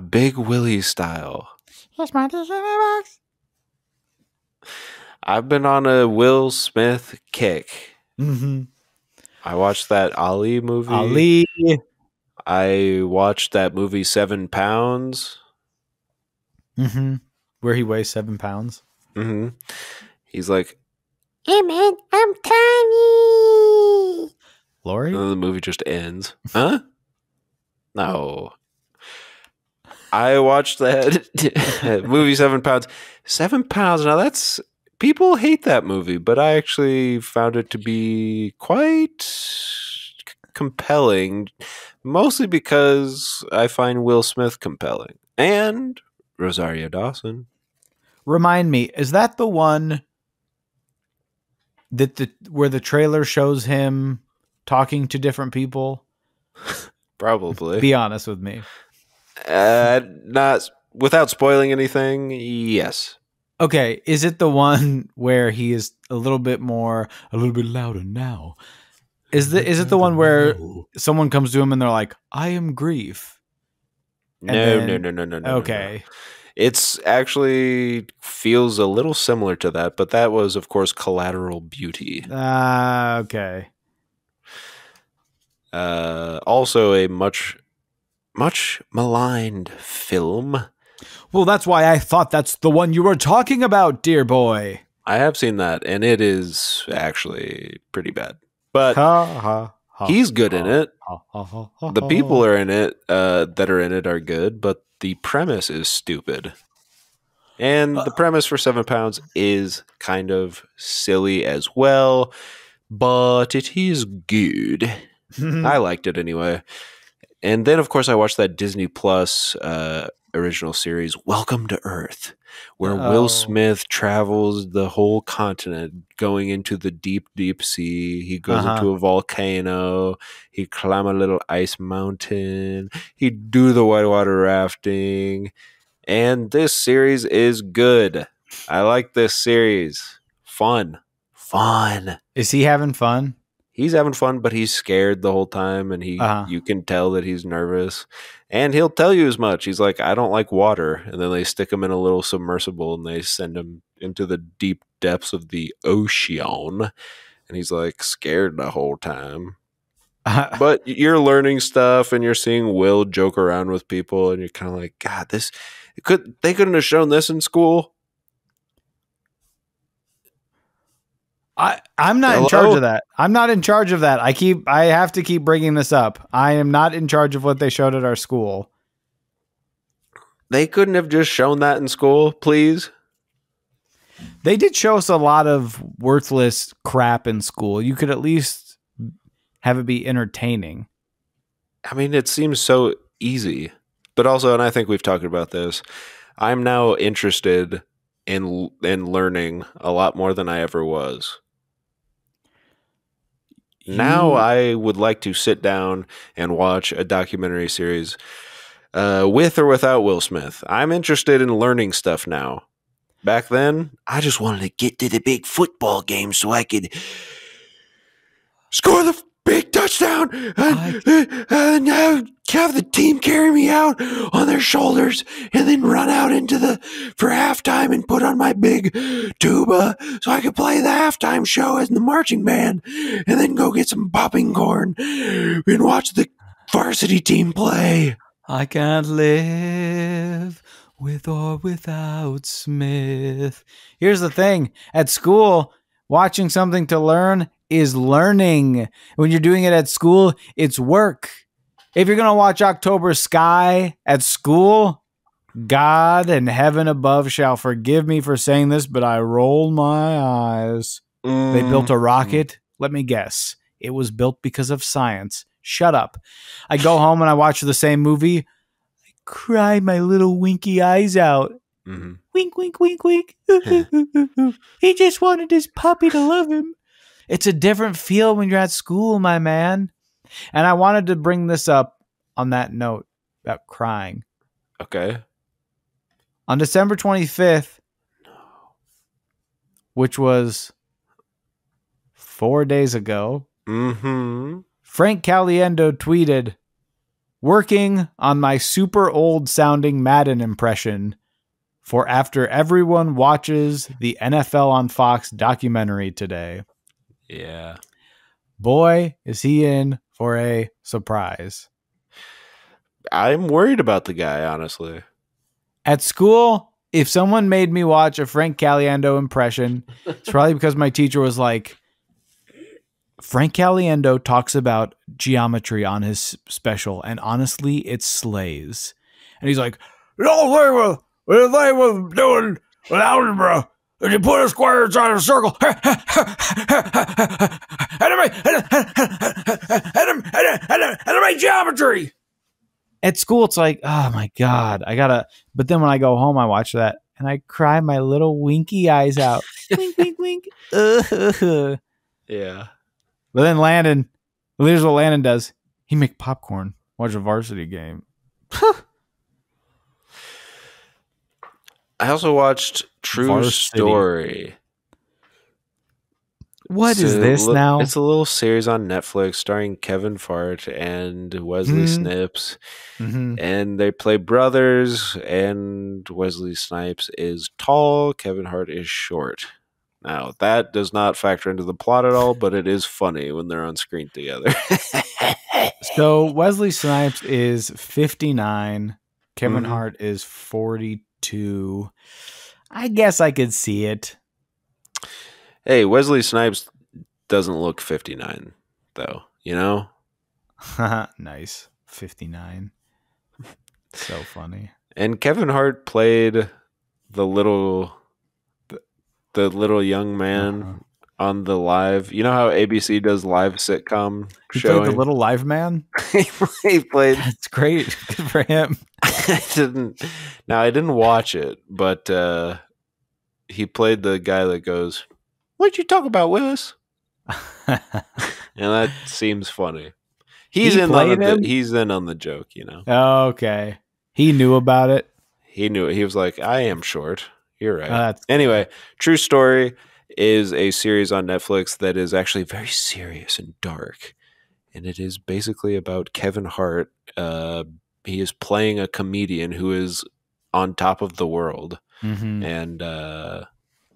Big Willie style. Here's my box. I've been on a Will Smith kick. Mm-hmm. I watched that Ali movie. Ali. I watched that movie 7 Pounds. Mm-hmm. Where he weighs 7 pounds. Mm-hmm. He's like, Hey man, I'm tiny. Lori? and then the movie just ends. Huh? No. I watched that movie 7 Pounds. 7 Pounds. Now that's... People hate that movie, but I actually found it to be quite compelling, mostly because I find Will Smith compelling. And Rosario Dawson. Remind me, is that the one that where the trailer shows him talking to different people? Probably. Be honest with me. Not without spoiling anything, yes. Okay, is it the one where he is a little bit louder now? Is it the one where someone comes to him and they're like, "I am grief"? No. Okay. It's actually feels a little similar to that, but that was, of course, Collateral Beauty. Okay. Also a much maligned film. Well, that's why I thought that's the one you were talking about, dear boy. I have seen that, and it is actually pretty bad. But he's good in it. The people are in it that are in it are good, but the premise is stupid. And the premise for 7 Pounds is kind of silly as well, but it is good. I liked it anyway. And then, of course, I watched that Disney Plus original series, Welcome to Earth, where Will Smith travels the whole continent going into the deep, deep sea. He goes into a volcano. He climb a little ice mountain. He do the whitewater rafting. And this series is good. I like this series. Fun. Is he having fun? He's having fun, but he's scared the whole time, and you can tell that he's nervous. And he'll tell you as much. He's like, I don't like water. And then they stick him in a little submersible, and they send him into the deep depths of the ocean. And he's like scared the whole time. But you're learning stuff, and you're seeing Will joke around with people, and you're kind of like, God, they couldn't have shown this in school. I'm not in charge of that. I'm not in charge of that. I have to keep bringing this up. I am not in charge of what they showed at our school. They couldn't have just shown that in school, please. They did show us a lot of worthless crap in school. You could at least have it be entertaining. I mean, it seems so easy. But also, and I think we've talked about this, I'm now interested in learning a lot more than I ever was. Now I would like to sit down and watch a documentary series with or without Will Smith. I'm interested in learning stuff now. Back then, I just wanted to get to the big football game so I could score the big touchdown and have the team carry me out on their shoulders and then run out for halftime and put on my big tuba so I could play the halftime show as the marching band and then go get some popping corn and watch the varsity team play. I can't live with or without Smith. Here's the thing. At school, watching something to learn is learning. When you're doing it at school, it's work. If you're going to watch October Sky at school, God and heaven above shall forgive me for saying this, but I roll my eyes. They built a rocket. Let me guess. It was built because of science. Shut up. I go home and I watch the same movie. I cry my little winky eyes out. Mm-hmm. Wink, wink, wink, wink. He just wanted his puppy to love him. It's a different feel when you're at school, my man. And I wanted to bring this up on that note about crying. Okay. On December 25th, which was 4 days ago, Frank Caliendo tweeted, working on my super old sounding Madden impression for after everyone watches the NFL on Fox documentary today. Yeah. Boy, is he in for a surprise. I'm worried about the guy, honestly. At school, if someone made me watch a Frank Caliendo impression, it's probably because my teacher was like, Frank Caliendo talks about geometry on his special, and honestly, it slays. And he's like, no, they were doing with algebra. And you put a square inside a circle. Anime geometry. At school, it's like, oh my God, but then when I go home, I watch that and I cry my little winky eyes out. Wink, wink, wink. Yeah. But then here's what Landon does. He make popcorn, watch a varsity game. I also watched True Story. What is this now? It's a little series on Netflix starring Kevin Fart and Wesley Snipes. Mm-hmm. And they play brothers, and Wesley Snipes is tall, Kevin Hart is short. Now, that does not factor into the plot at all, but it is funny when they're on screen together. So Wesley Snipes is 59. Kevin Hart is 42. I guess I could see it. Hey, Wesley Snipes doesn't look 59, though, you know? Nice. 59. So funny. And Kevin Hart played the little young man on the live. You know how ABC does live sitcom showing? Played the little live man? He played. That's great. Good for him. I didn't watch it, but he played the guy that goes, "What'd you talk about, Willis?" And that seems funny. He's in on the joke, you know. Oh, okay. He knew about it. He knew it. He was like, "I am short. You're right. That's Anyway, True Story is a series on Netflix that is actually very serious and dark. And it is basically about Kevin Hart. He is playing a comedian who is on top of the world. Mm-hmm. And,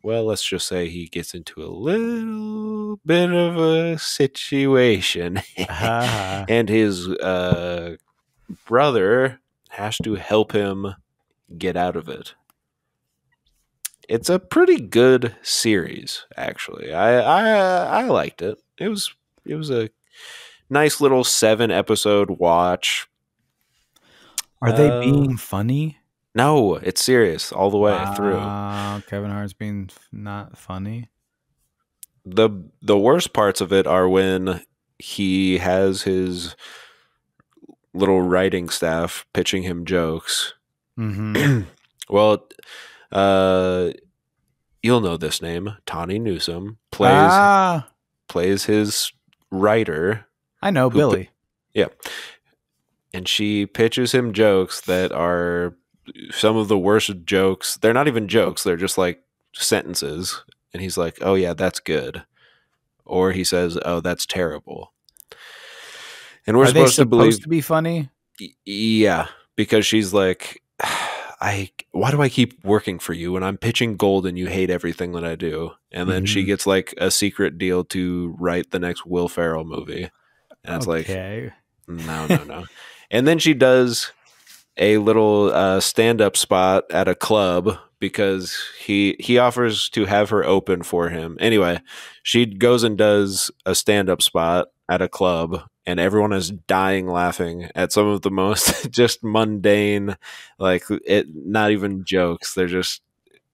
well, let's just say he gets into a little bit of a situation. And his brother has to help him get out of it. It's a pretty good series, actually. I liked it. It was a nice little 7-episode watch. Are they being funny? No, it's serious all the way through. Kevin Hart's being not funny. The worst parts of it are when he has his little writing staff pitching him jokes. Mm-hmm. Well, you'll know this name. Tawny Newsome plays his writer. I know, Billy. Yeah. And she pitches him jokes that are some of the worst jokes. They're not even jokes. They're just like sentences. And he's like, oh, yeah, that's good. Or he says, oh, that's terrible. And we're supposed to believe to be funny? Yeah, because she's like, why do I keep working for you when I'm pitching gold and you hate everything that I do? And then she gets like a secret deal to write the next Will Ferrell movie. And it's like, no. And then she does a little stand-up spot at a club because he offers to have her open for him. Anyway, she goes and does a stand-up spot at a club, and everyone is dying laughing at some of the most just mundane, like not even jokes.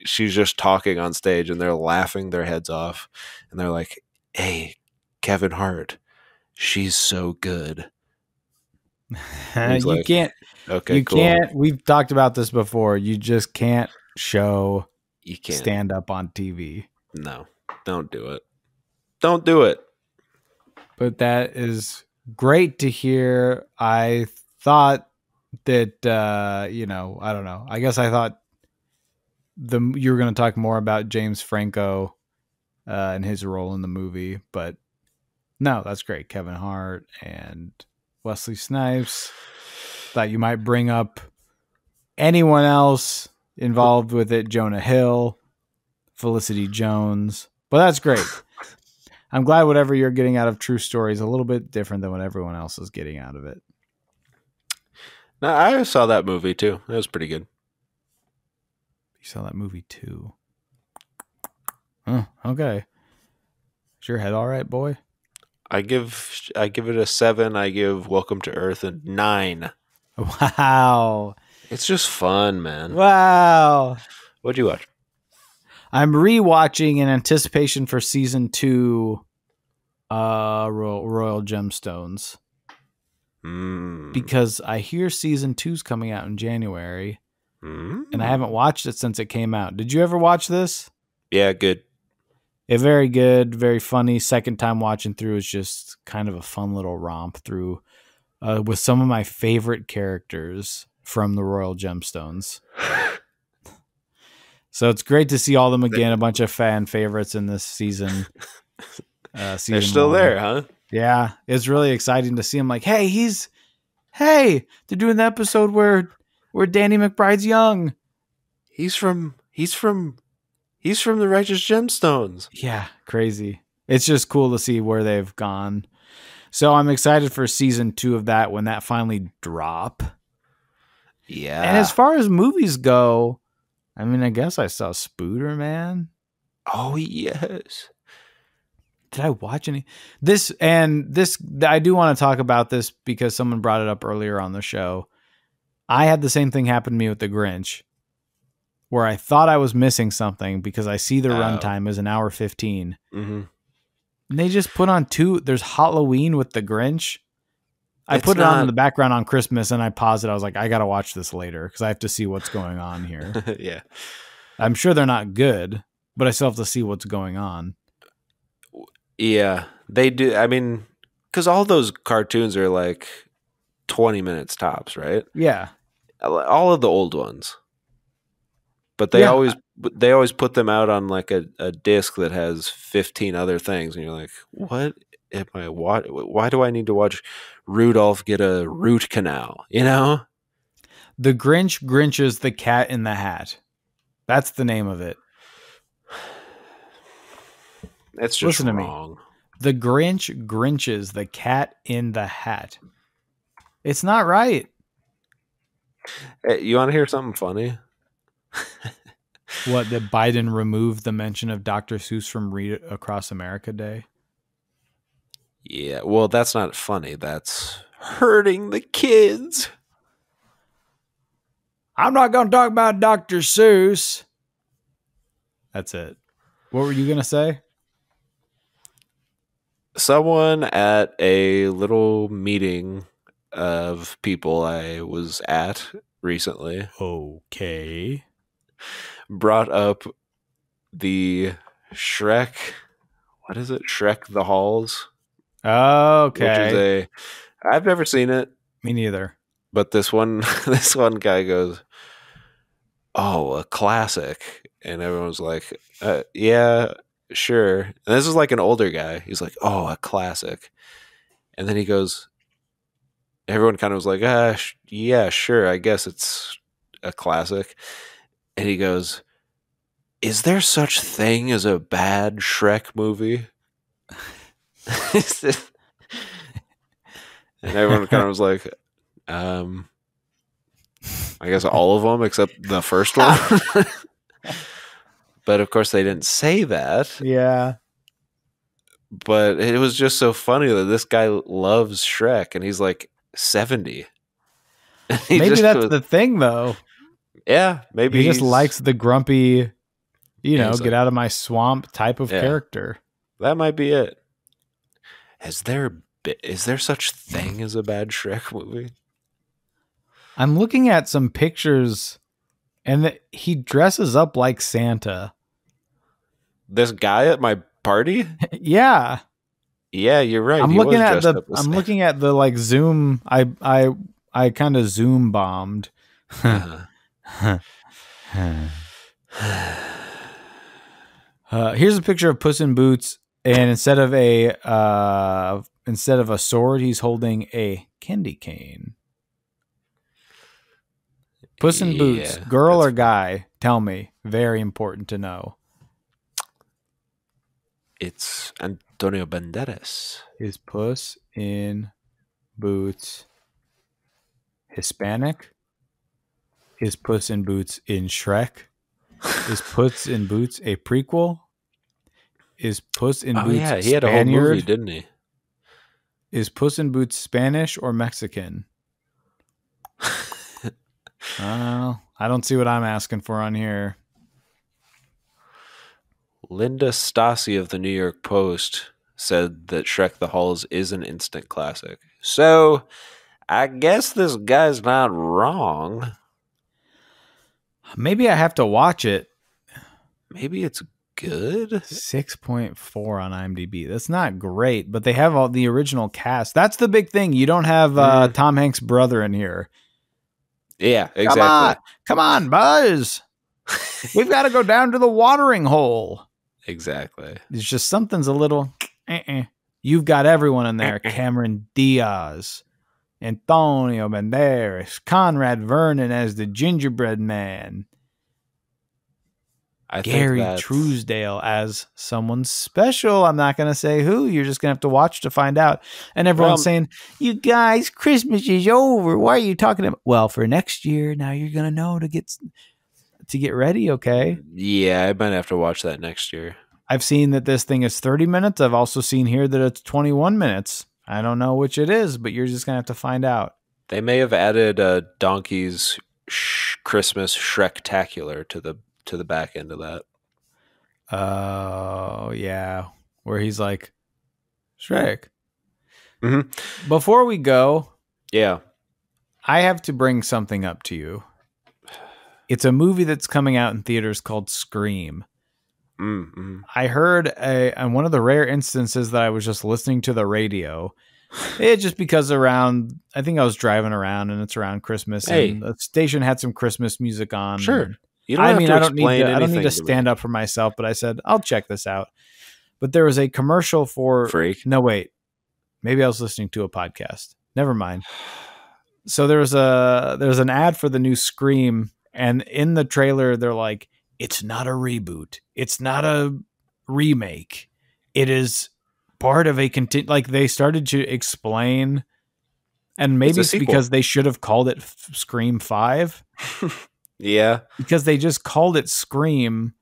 She's just talking on stage, and they're laughing their heads off, and they're like, "Hey, Kevin Hart, she's so good." You like, can't. Okay, you cool. can't. We've talked about this before. You just can't show You can't stand up on TV. No, don't do it. Don't do it. But that is great to hear. I thought that I don't know. I guess I thought you were going to talk more about James Franco and his role in the movie, but no, that's great. Kevin Hart and Wesley Snipes. Thought you might bring up anyone else involved with it. Jonah Hill, Felicity Jones, but that's great. I'm glad whatever you're getting out of True Story is a little bit different than what everyone else is getting out of it. No, I saw that movie too. It was pretty good. You saw that movie too. Oh, okay. Is your head all right, boy? I give it a 7. I give Welcome to Earth a 9. Wow. It's just fun, man. Wow. What'd you watch? I'm rewatching in anticipation for season 2 Royal Gemstones. Because I hear season 2's coming out in January. And I haven't watched it since it came out. Did you ever watch this? Yeah, good. Very good, very funny. Second time watching through is just kind of a fun little romp through with some of my favorite characters from the Royal Gemstones. So it's great to see all of them again. A bunch of fan favorites in this season. They're still there, huh? Yeah, it's really exciting to see them. Like, hey, they're doing the episode where Danny McBride's young. He's from the Righteous Gemstones. Yeah, crazy. It's just cool to see where they've gone. So I'm excited for season 2 of that when that finally drop. Yeah. And as far as movies go, I mean, I guess I saw Spooder, man. Oh, yes. Did I watch any? This, I do want to talk about this because someone brought it up earlier on the show. I had the same thing happen to me with The Grinch, where I thought I was missing something because I see the runtime is an hour 15. Mm-hmm. And they just put on 2. There's Halloween with The Grinch. I put it on in the background on Christmas and I paused it. I was like, I got to watch this later because I have to see what's going on here. Yeah. I'm sure they're not good, but I still have to see what's going on. Yeah, they do. I mean, because all those cartoons are like 20 minutes tops, right? Yeah. All of the old ones. But they always put them out on like a disc that has 15 other things, and you're like, what am I watching? Why do I need to watch Rudolph get a root canal? You know, The Grinch Grinches the Cat in the Hat. That's the name of it. it's just Listen to me. wrong. The Grinch Grinches the Cat in the Hat. It's not right. Hey, you want to hear something funny? What, that Biden removed the mention of Dr. Seuss from Read Across America Day? Yeah, well, that's not funny. That's hurting the kids. I'm not going to talk about Dr. Seuss. That's it. What were you going to say? Someone at a little meeting of people I was at recently Okay. brought up the Shrek. What is it? Shrek the Halls. Okay. Which is I've never seen it, Me neither. but this one guy goes, "Oh, a classic," and everyone's like, "Yeah, sure." And this is like an older guy. He's like, "Oh, a classic," and then he goes. Everyone kind of was like, yeah, sure. I guess it's a classic. And he goes, "Is there such thing as a bad Shrek movie?" And everyone kind of was like, I guess all of them except the first one. But of course they didn't say that. Yeah. But it was just so funny that this guy loves Shrek and he's like 70. Maybe that's the thing, though. Yeah, maybe he just likes the grumpy, he's get out of my swamp type of character. That might be it. Is there such thing as a bad Shrek movie? I'm looking at some pictures, and he dresses up like Santa. This guy at my party? Yeah. Yeah, you're right. I'm looking at the like zoom. I kind of zoom bombed. Here's a picture of Puss in Boots, and instead of a sword, he's holding a candy cane. Puss in Boots, girl or guy? Tell me. Very important to know. It's Antonio Banderas. Is Puss in Boots Hispanic? Is Puss in Boots in Shrek? Is Puss in Boots a prequel? Is Puss in Boots yeah, he had a whole movie, didn't he? Is Puss in Boots Spanish or Mexican? I don't see what I'm asking for on here. Linda Stasi of the New York Post said that Shrek the Halls is an instant classic. So, I guess this guy's not wrong. Maybe I have to watch it. Maybe it's good. 6.4 on IMDb. That's not great, but they have all the original cast. That's the big thing. You don't have Tom Hanks' brother in here. Yeah, exactly. Come on, Buzz. We've got to go down to the watering hole. Exactly. It's just something's a little. You've got everyone in there. Cameron Diaz, Antonio Banderas, Conrad Vernon as the gingerbread man, Gary Truesdale as someone special. I'm not going to say who. You're just going to have to watch to find out. And everyone's saying, "You guys, Christmas is over. Why are you talking about?" Well, for next year, now you're going to know to get ready. Okay. Yeah, I might have to watch that next year. I've seen that this thing is 30 minutes. I've also seen here that it's 21 minutes. I don't know which it is, but you're just going to have to find out. They may have added Donkey's Christmas Shrektacular to the back end of that. Oh, yeah. Where he's like, Shrek. Mm-hmm. Before we go, yeah, I have to bring something up to you. It's a movie that's coming out in theaters called Scream. Mm-hmm. I heard on one of the rare instances that I was just listening to the radio. Just because I think I was driving around and it's around Christmas. Hey. And the station had some Christmas music on. Sure. You don't I have mean, to I don't need explain to, I don't need anything to to stand up for myself, but I said, I'll check this out. But there was a commercial for Freak. No, wait. Maybe I was listening to a podcast. Never mind. So there's an ad for the new Scream, and in the trailer they're like, it's not a reboot. It's not a remake. It is part of a like they started to explain, and maybe it's sequel. because they should have called it Scream 5. Yeah. Because they just called it Scream,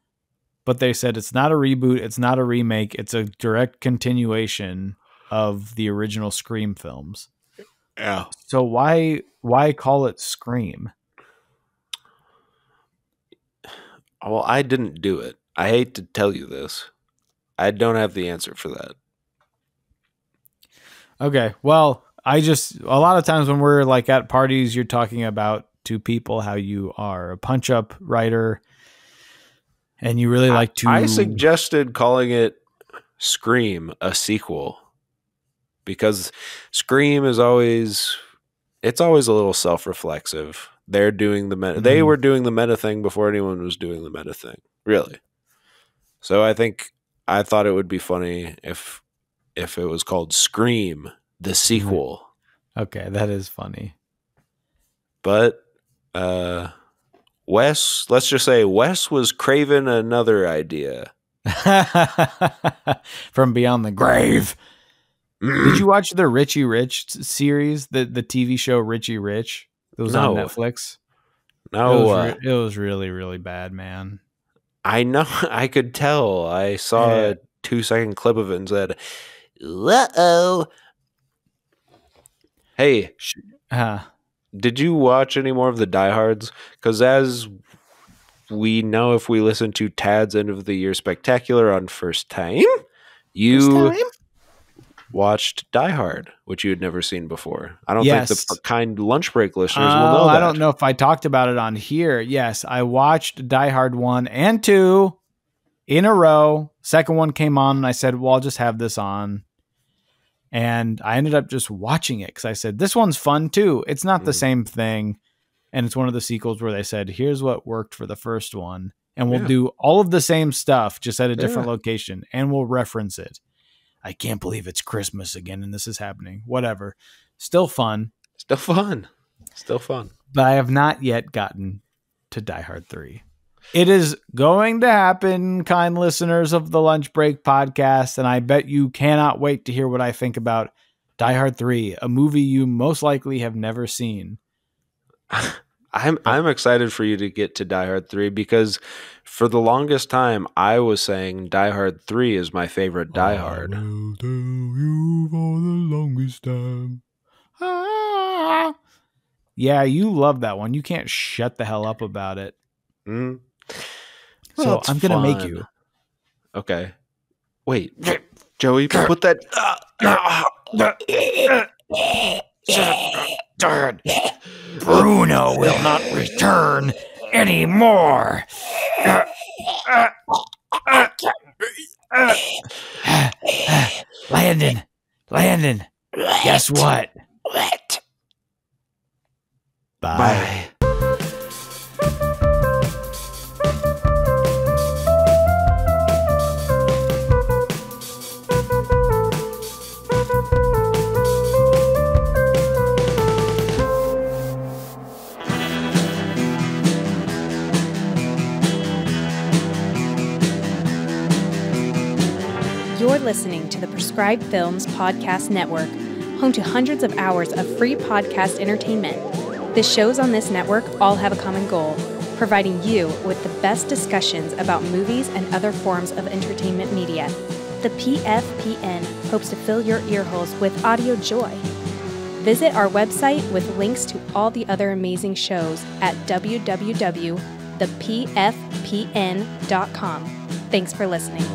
but they said it's not a reboot, it's not a remake, it's a direct continuation of the original Scream films. Yeah. So why call it Scream? Well, I didn't do it. I hate to tell you this. I don't have the answer for that. Okay, well, a lot of times when we're like at parties, you're talking about to people how you are a punch-up writer, and you really like to... I suggested calling it Scream, a sequel, because Scream is always a little self-reflexive. They're doing the meta. They were doing the meta thing before anyone was doing the meta thing, really. So I thought it would be funny if it was called Scream, the sequel. Okay, that is funny. But Wes, let's just say Wes was craving another idea. From Beyond the Grave. Did you watch the Richie Rich series, the TV show Richie Rich? It was on Netflix. No, it was really, really bad, man. I know. I could tell. I saw a 2-second clip of it and said, "Uh-oh." Hey, did you watch any more of the Diehards? Because as we know, if we listen to Tad's End of the Year Spectacular on First Time, you watched Die Hard, which you had never seen before. I don't think the kind lunch break listeners will know that. I don't know if I talked about it on here. Yes, I watched Die Hard 1 and 2 in a row. Second one came on, and I said, well, I'll just have this on. And I ended up just watching it because I said, this one's fun too. It's not the same thing. And it's one of the sequels where they said, here's what worked for the first one. And we'll do all of the same stuff, just at a different location. And we'll reference it. I can't believe it's Christmas again and this is happening. Whatever. Still fun. Still fun. But I have not yet gotten to Die Hard 3. It is going to happen, kind listeners of the Lunch Break podcast, and I bet you cannot wait to hear what I think about Die Hard 3, a movie you most likely have never seen. I'm excited for you to get to Die Hard 3 because for the longest time I was saying Die Hard 3 is my favorite Die Hard. I will tell you for the longest time. Yeah, you love that one. You can't shut the hell up about it. Mm. So I'm going to make you. Okay. Wait, Joey, put that... Bruno will not return anymore. Landon, guess what? What? Bye. You're listening to the Prescribed Films Podcast Network, home to hundreds of hours of free podcast entertainment. The shows on this network all have a common goal, providing you with the best discussions about movies and other forms of entertainment media. The PFPN hopes to fill your earholes with audio joy. Visit our website with links to all the other amazing shows at www.thepfpn.com. Thanks for listening.